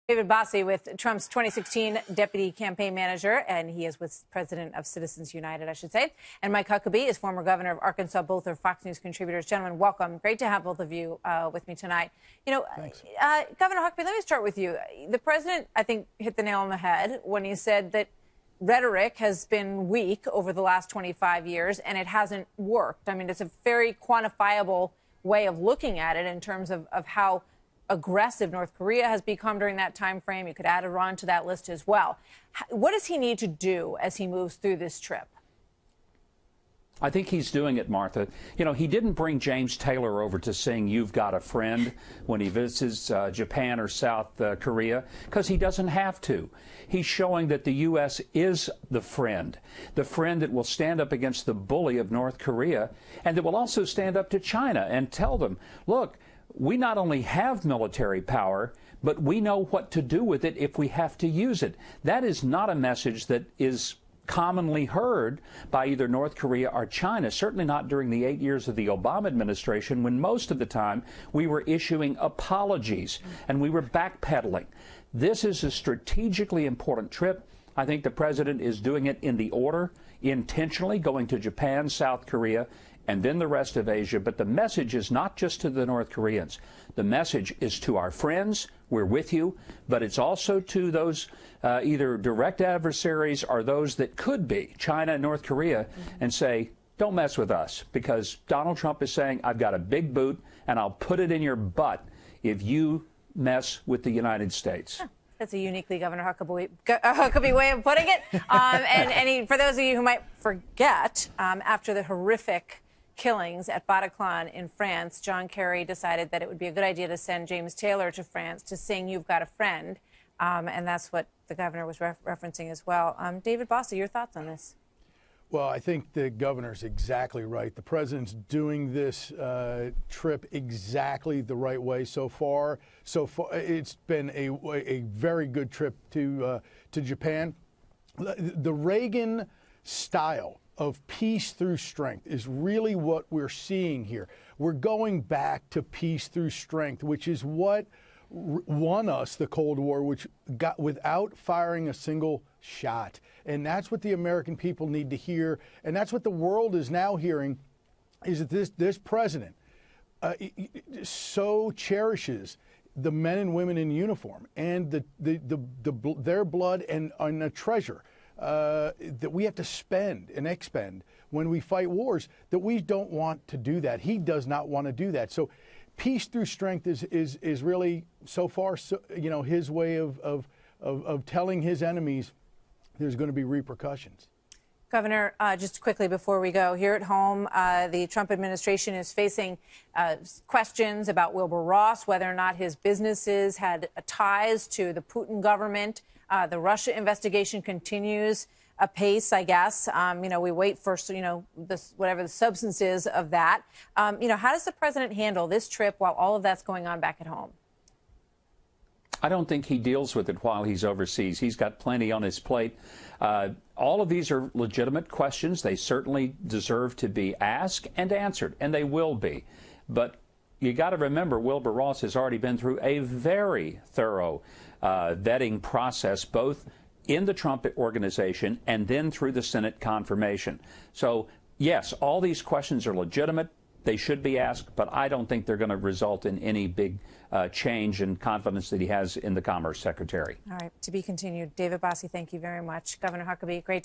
David Bossie with Trump's 2016 deputy campaign manager, and he is with president of Citizens United, I should say. And Mike Huckabee is former governor of Arkansas. Both are Fox News contributors. Gentlemen, welcome. Great to have both of you with me tonight. You know, Governor Huckabee, let me start with you. The president, I think, hit the nail on the head when he said that rhetoric has been weak over the last 25 years, and it hasn't worked. I mean, it's a very quantifiable way of looking at it in terms of how aggressive North Korea has become during that time frame. You could add Iran to that list as well. What does he need to do as he moves through this trip? I think he's doing it, Martha. You know, he didn't bring James Taylor over to sing "You've Got a Friend" when he visits Japan or South Korea, because he doesn't have to. He's showing that the U.S. is the friend that will stand up against the bully of North Korea, and that will also stand up to China and tell them, look, we not only have military power, but we know what to do with it if we have to use it. That is not a message that is commonly heard by either North Korea or China, certainly not during the 8 years of the Obama administration, when most of the time we were issuing apologies and we were backpedaling. This is a strategically important trip. I think the president is doing it in the order, intentionally going to Japan, South Korea, and then the rest of Asia. But the message is not just to the North Koreans. The message is to our friends. We're with you. But it's also to those either direct adversaries or those that could be, China and North Korea, and say, don't mess with us. Because Donald Trump is saying, I've got a big boot, and I'll put it in your butt if you mess with the United States. That's a uniquely Governor Huckabee way of putting it. For those of you who might forget, after the horrific killings at Bataclan in France, John Kerry decided that it would be a good idea to send James Taylor to France to sing "You've Got a Friend," and that's what the governor was referencing as well. David Bossie, your thoughts on this? Well, I think the governor's exactly right. The president's doing this trip exactly the right way so far. It's been a very good trip to Japan. The Reagan style of peace through strength is really what we're seeing here. We're going back to peace through strength, which is what won us the Cold War, which got without firing a single shot. And that's what the American people need to hear. And that's what the world is now hearing, is that this president so cherishes the men and women in uniform and their blood and a treasure that we have to spend and expend when we fight wars, that we don't want to do that. He does not want to do that. So peace through strength is really so far, you know, his way of telling his enemies there's going to be repercussions. Governor, just quickly before we go, here at home, the Trump administration is facing questions about Wilbur Ross, whether or not his businesses had ties to the Putin government. The Russia investigation continues apace, I guess. You know, we wait for, you know, whatever the substance is of that. You know, how does the president handle this trip while all of that's going on back at home? I don't think he deals with it while he's overseas. He's got plenty on his plate. All of these are legitimate questions. They certainly deserve to be asked and answered, and they will be. But you got to remember, Wilbur Ross has already been through a very thorough vetting process, both in the Trump organization and then through the Senate confirmation. So, yes, all these questions are legitimate. They should be asked, but I don't think they're going to result in any big change in confidence that he has in the Commerce Secretary. All right, to be continued. David Bossie, thank you very much. Governor Huckabee, great to have you.